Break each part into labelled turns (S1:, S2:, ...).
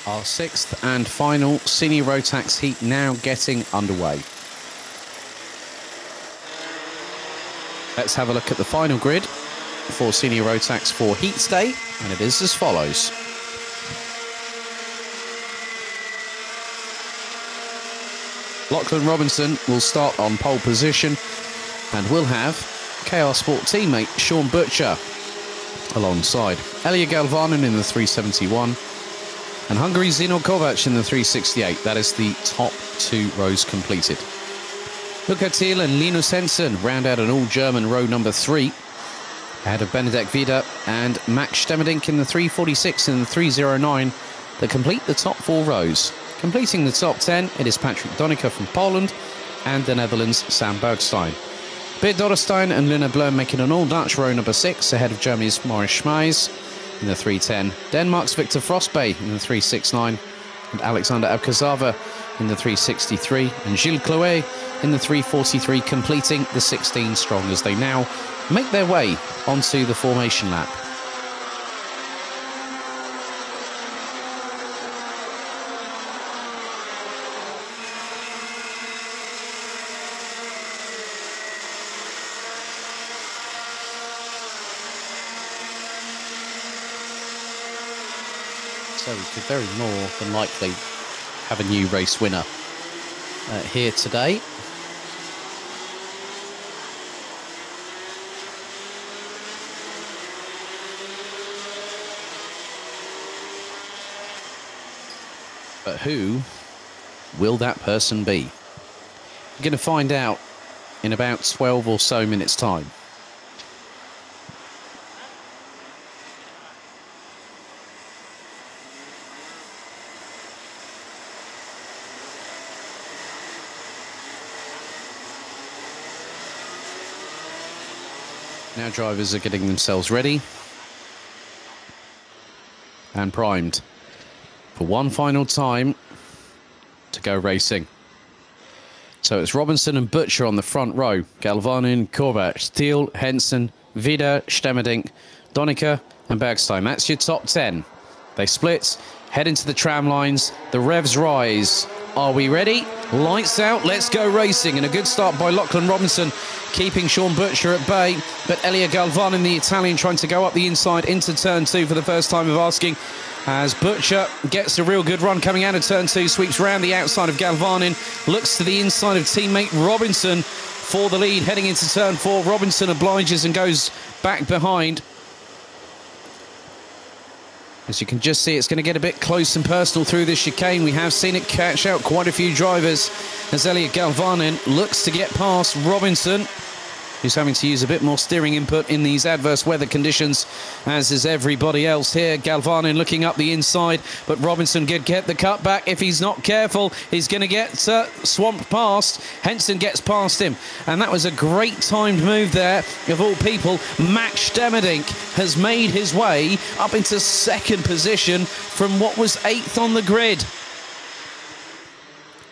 S1: Our sixth and final senior Rotax heat now getting underway. Let's have a look at the final grid for senior Rotax for heats day, and it is as follows. Lachlan Robinson will start on pole position, and we'll have KR Sport teammate Sean Butcher alongside. Elia Galvanen in the 371 and Hungary's Zino Kovac in the 368. That is the top two rows completed. Luca Thiel and Linus Hensen round out an all-German row number 3 ahead of Benedek Vida and Max Stemmerdink in the 346 and the 309 that complete the top 4 rows. Completing the top 10, it is Patrick Donica from Poland and the Netherlands' Sam Bergstein. Beert Dorrestein and Luna Blum making an all-Dutch row number 6 ahead of Germany's Maurice Schmeis in the 310, Denmark's Victor Frostbay in the 369 and Alexander Abkazava in the 363 and Gilles Chloé in the 343, completing the 16 strong as they now make their way onto the formation lap. So we could very more than likely have a new race winner here today. But who will that person be? We're going to find out in about 12 or so minutes' time. Now drivers are getting themselves ready and primed for one final time to go racing. So it's Robinson and Butcher on the front row. Galvanen, Kovac, Thiel, Hensen, Vida, Stemmerdink, Donica and Bergstein. That's your top 10. They split, head into the tram lines, the revs rise. Are we ready? Lights out, let's go racing. And a good start by Lachlan Robinson, keeping Sean Butcher at bay. But Elia Galvanen, the Italian, trying to go up the inside into turn 2 for the first time of asking. As Butcher gets a real good run coming out of turn 2, sweeps round the outside of Galvanen, looks to the inside of teammate Robinson for the lead. Heading into turn 4, Robinson obliges and goes back behind. As you can just see, it's going to get a bit close and personal through this chicane. We have seen it catch out quite a few drivers as Elia Galvanen looks to get past Robinson, who's having to use a bit more steering input in these adverse weather conditions, as is everybody else here. Galvanen looking up the inside, but Robinson could get the cut back. If he's not careful, he's going to get swamped past. Hensen gets past him, and that was a great timed move there. Of all people, Max Stemmerdink has made his way up into second position from what was 8th on the grid.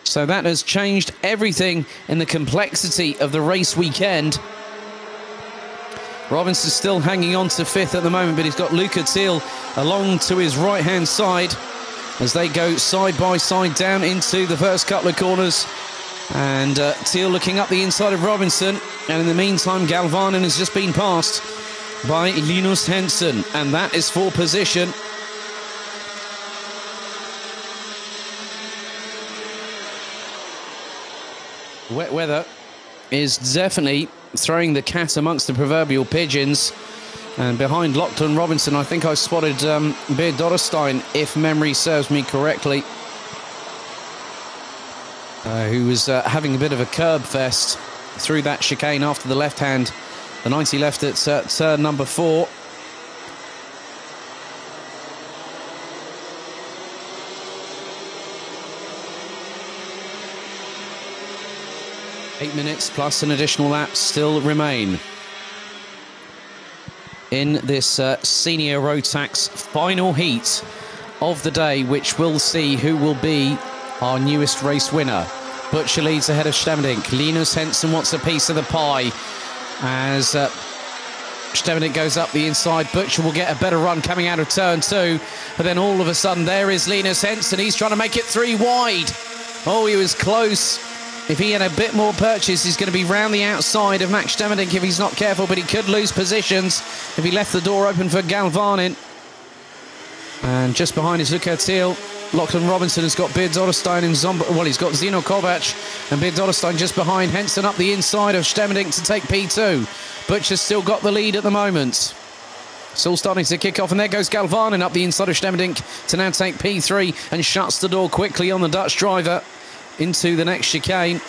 S1: So that has changed everything in the complexity of the race weekend. Robinson's still hanging on to 5th at the moment, but he's got Luca Thiel along to his right-hand side as they go side by side down into the first couple of corners. And Thiel looking up the inside of Robinson. And in the meantime, Galvanen has just been passed by Linus Hensen. And that is for position. Wet weather is definitely throwing the cat amongst the proverbial pigeons. And behind Lachlan Robinson, I think I spotted Beert Dorrestein, if memory serves me correctly, who was having a bit of a curb fest through that chicane after the left hand, the 90 left at turn number 4. Eight minutes plus an additional lap still remain in this senior Rotax final heat of the day, which will see who will be our newest race winner. Butcher leads ahead of Stemmerdink. Linus Hensen wants a piece of the pie as Stevenink goes up the inside. Butcher will get a better run coming out of turn 2. But then all of a sudden, there is Linus Henson. He's trying to make it 3 wide. Oh, he was close. If he had a bit more purchase, he's going to be round the outside of Max Stevenink if he's not careful. But he could lose positions if he left the door open for Galvanin. And just behind is Luca Thiel. Lachlan Robinson has got Beard Dotterstein and well, he's got Zeno Kovac and Beard Dotterstein just behind. Henson up the inside of Stevenink to take P2. Butcher's still got the lead at the moment. It's all starting to kick off, and there goes Galvanin up the inside of Stevenink to now take P3 and shuts the door quickly on the Dutch driver into the next chicane.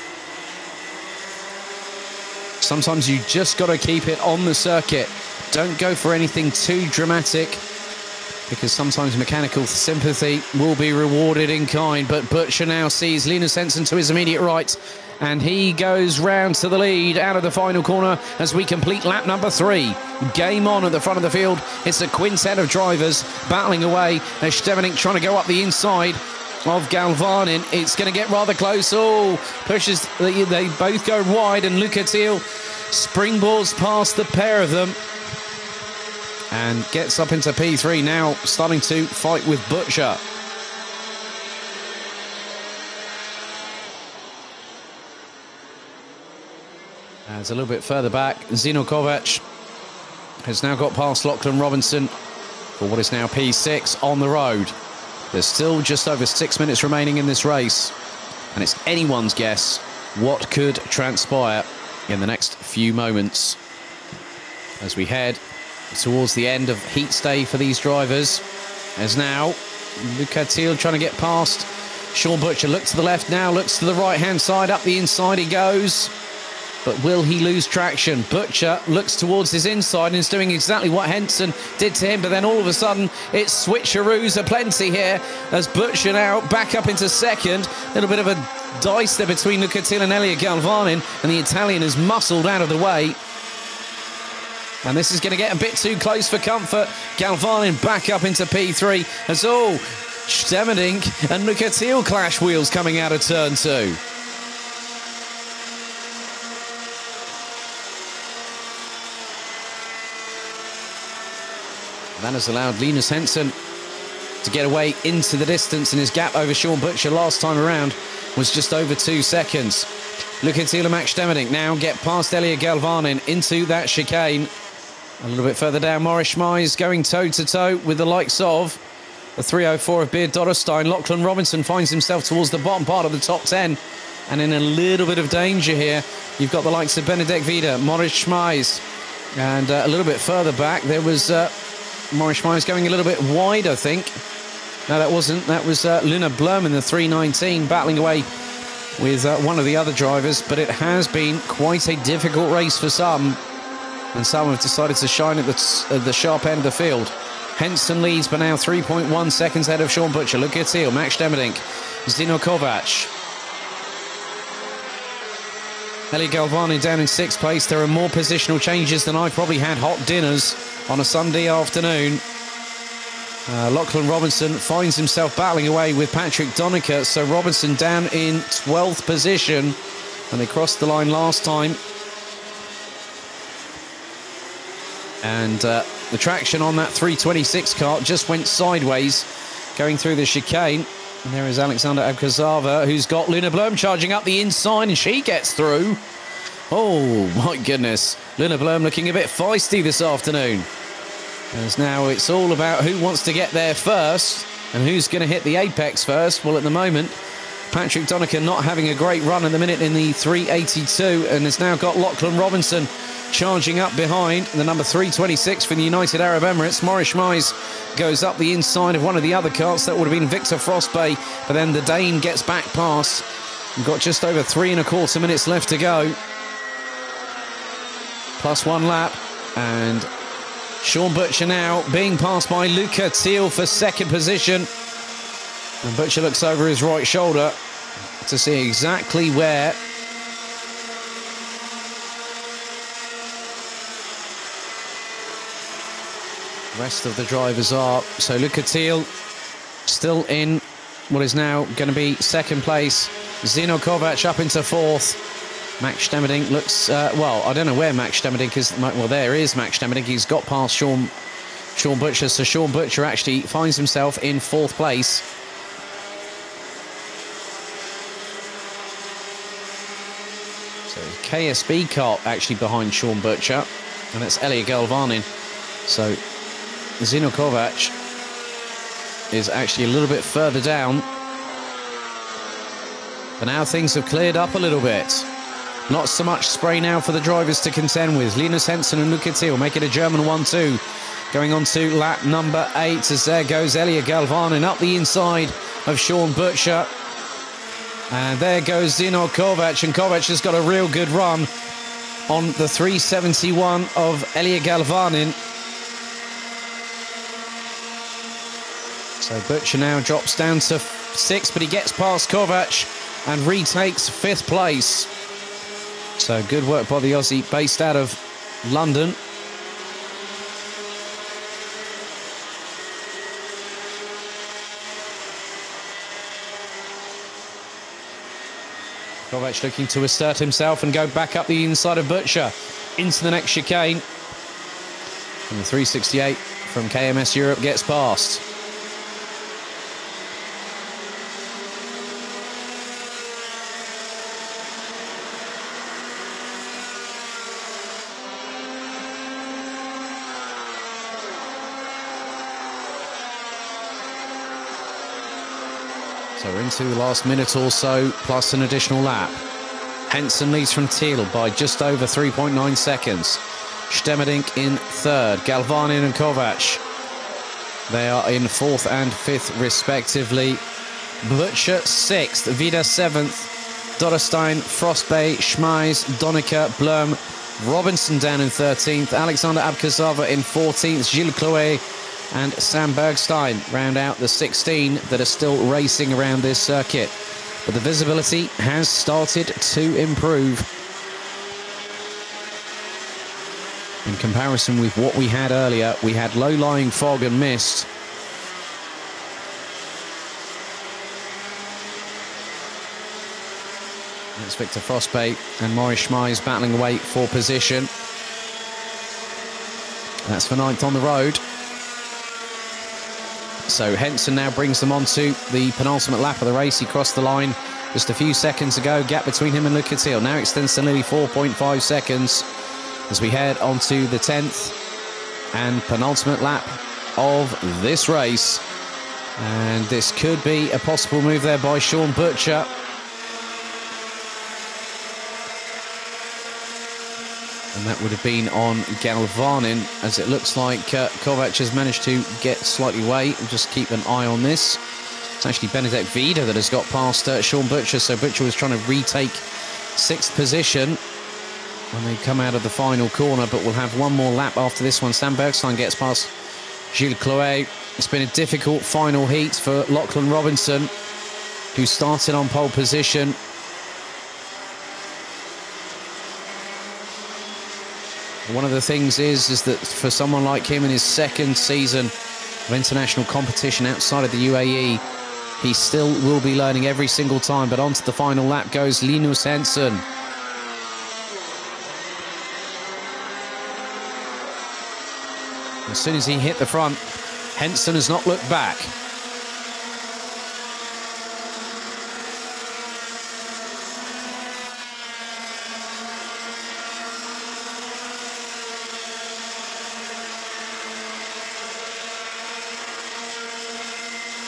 S1: Sometimes you just got to keep it on the circuit. Don't go for anything too dramatic, because sometimes mechanical sympathy will be rewarded in kind. But Butcher now sees Linus Henson to his immediate right, and he goes round to the lead out of the final corner as we complete lap number 3. Game on at the front of the field. It's a quintet of drivers battling away as Stevenink trying to go up the inside of Galvanin. It's going to get rather close. Oh, pushes. They both go wide, and Luca Thiel springboards past the pair of them and gets up into P3 now, starting to fight with Butcher. As a little bit further back, Zeno Kovac has now got past Lachlan Robinson for what is now P6 on the road. There's still just over 6 minutes remaining in this race, and it's anyone's guess what could transpire in the next few moments as we head towards the end of heat stay for these drivers. As now, Luca Thiel trying to get past Sean Butcher. Look to the left now, looks to the right-hand side, up the inside he goes. But will he lose traction? Butcher looks towards his inside and is doing exactly what Henson did to him. But then all of a sudden, it's switcheroos aplenty here as Butcher now back up into second. A little bit of a dice there between Luca Thiel and Elia Galvanin, and the Italian is muscled out of the way. And this is going to get a bit too close for comfort. Galvanin back up into P3 as all Stevenink and Luca Thiel clash wheels coming out of turn 2. That has allowed Linus Henson to get away into the distance, and his gap over Sean Butcher last time around was just over 2 seconds. Luca Thiel and Max Stevenink now get past Elia Galvanin into that chicane. A little bit further down, Maurice Schmeis going toe-to-toe with the likes of the 304 of Beard Dotterstein. Lachlan Robinson finds himself towards the bottom part of the top 10 and in a little bit of danger here. You've got the likes of Benedek Vida, Maurice Schmeis, and a little bit further back there was Maurice Schmeis going a little bit wide, I think. No, that wasn't. That was Luna Blum in the 319 battling away with one of the other drivers. But it has been quite a difficult race for some, and some have decided to shine at the sharp end of the field. Henson leads, but now 3.1 seconds ahead of Sean Butcher. Look at Thiel, Max Stevenink, Zeno Kovac. Elia Galvanin down in 6th place. There are more positional changes than I've probably had hot dinners on a Sunday afternoon. Lachlan Robinson finds himself battling away with Patrick Donica. So Robinson down in 12th position, and they crossed the line last time. And the traction on that 326 kart just went sideways going through the chicane. And there is Alexander Abkazava, who's got Luna Blum charging up the inside, and she gets through. Oh, my goodness. Luna Blum looking a bit feisty this afternoon. As now it's all about who wants to get there first and who's going to hit the apex first. Well, at the moment, Patrick Donica not having a great run at the minute in the 382, and has now got Lachlan Robinson charging up behind the number 326 from the United Arab Emirates. Maurice Schmeis goes up the inside of one of the other carts. That would have been Victor Frostbay, but then the Dane gets back past. We've got just over 3.25 minutes left to go. Plus 1 lap, and Sean Butcher now being passed by Luca Thiel for 2nd position. And Butcher looks over his right shoulder to see exactly where the rest of the drivers are. So Luca Thiel still in what is now going to be 2nd place. Zeno Kovac up into 4th. Max Stemmerdink looks, well, I don't know where Max Stemmerdink is. Well, there is Max Stemmerdink. He's got past Sean Butcher. So Sean Butcher actually finds himself in 4th place. So KSB car actually behind Sean Butcher. And that's Elia Galvanin. So Zino Kovac is actually a little bit further down. But now things have cleared up a little bit. Not so much spray now for the drivers to contend with. Linus Hensen and Luca Thiel make it a German 1-2. Going on to lap number 8 as there goes Elia Galvanin up the inside of Sean Butcher. And there goes Zino Kovac, and Kovac has got a real good run on the 371 of Elia Galvanin. So Butcher now drops down to 6th, but he gets past Kovac and retakes 5th place. So good work by the Aussie based out of London. Kovac looking to assert himself and go back up the inside of Butcher into the next chicane. And the 368 from KMS Europe gets past. So we're into the last minute or so, plus an additional lap. Hensen leads from Thiel by just over 3.9 seconds. Stemmerdink in 3rd. Galvanin and Kovac, they are in 4th and 5th respectively. Butcher 6th, Vida 7th, Dodderstein, Frostbay, Schmeis, Donica, Blum, Robinson down in 13th, Alexander Abkazava in 14th, Gilles Chloé and Sam Bergstein round out the 16 that are still racing around this circuit. But the visibility has started to improve in comparison with what we had earlier. We had low-lying fog and mist. That's Victor Frostbay and Maurice Schmeis battling away for position. That's for 9th on the road. So Hensen now brings them onto the penultimate lap of the race. He crossed the line just a few seconds ago. Gap between him and Luca Thiel now extends to nearly 4.5 seconds as we head onto the 10th and penultimate lap of this race. And this could be a possible move there by Sean Butcher. And that would have been on Galvanin, as it looks like Kovac has managed to get slightly away. We'll just keep an eye on this. It's actually Benedek Vida that has got past Sean Butcher, so Butcher was trying to retake 6th position when they come out of the final corner, but we'll have one more lap after this one. Sam Bergstein gets past Gilles Chloé. It's been a difficult final heat for Lachlan Robinson, who started on pole position. One of the things is that for someone like him in his 2nd season of international competition outside of the UAE, he still will be learning every single time. But onto the final lap goes Linus Hensen. As soon as he hit the front, Hensen has not looked back.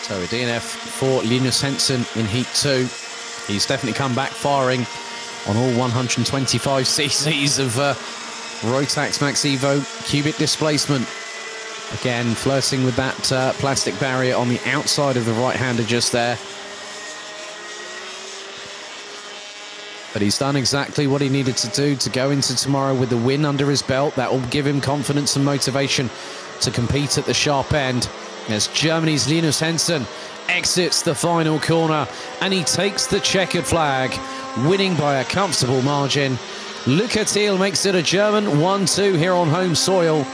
S1: So a DNF for Linus Hensen in Heat 2. He's definitely come back firing on all 125 cc's of Rotax Max Evo cubic displacement. Again, flirting with that plastic barrier on the outside of the right-hander just there. But he's done exactly what he needed to do to go into tomorrow with the win under his belt. That will give him confidence and motivation to compete at the sharp end, as Germany's Linus Hensen exits the final corner and he takes the checkered flag, winning by a comfortable margin. Luca Thiel makes it a German 1-2 here on home soil.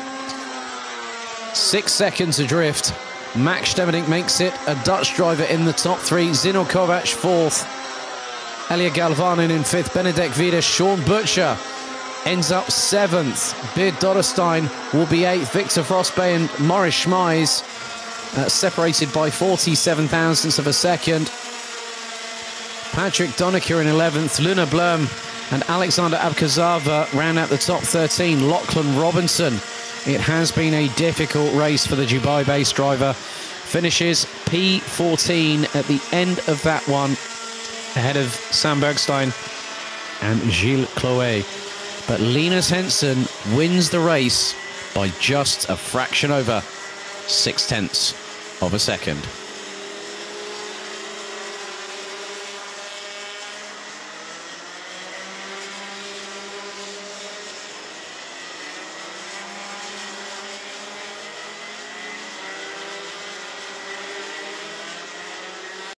S1: 6 seconds adrift. Max Stemmerdink makes it a Dutch driver in the top 3. Zino Kovac 4th. Elia Galvanin in 5th, Benedek Vida, Sean Butcher ends up 7th. Beard Dodderstein will be 8th. Victor Frostbay and Morris Schmeis separated by 47 thousandths of a second. Patrick Donnaker in 11th. Luna Blum and Alexander Abkazava round out the top 13. Lachlan Robinson. It has been a difficult race for the Dubai-based driver. Finishes P14 at the end of that one, ahead of Sam Bergstein and Gilles Chloé. But Linus Henson wins the race by just a fraction over 0.6 of a second.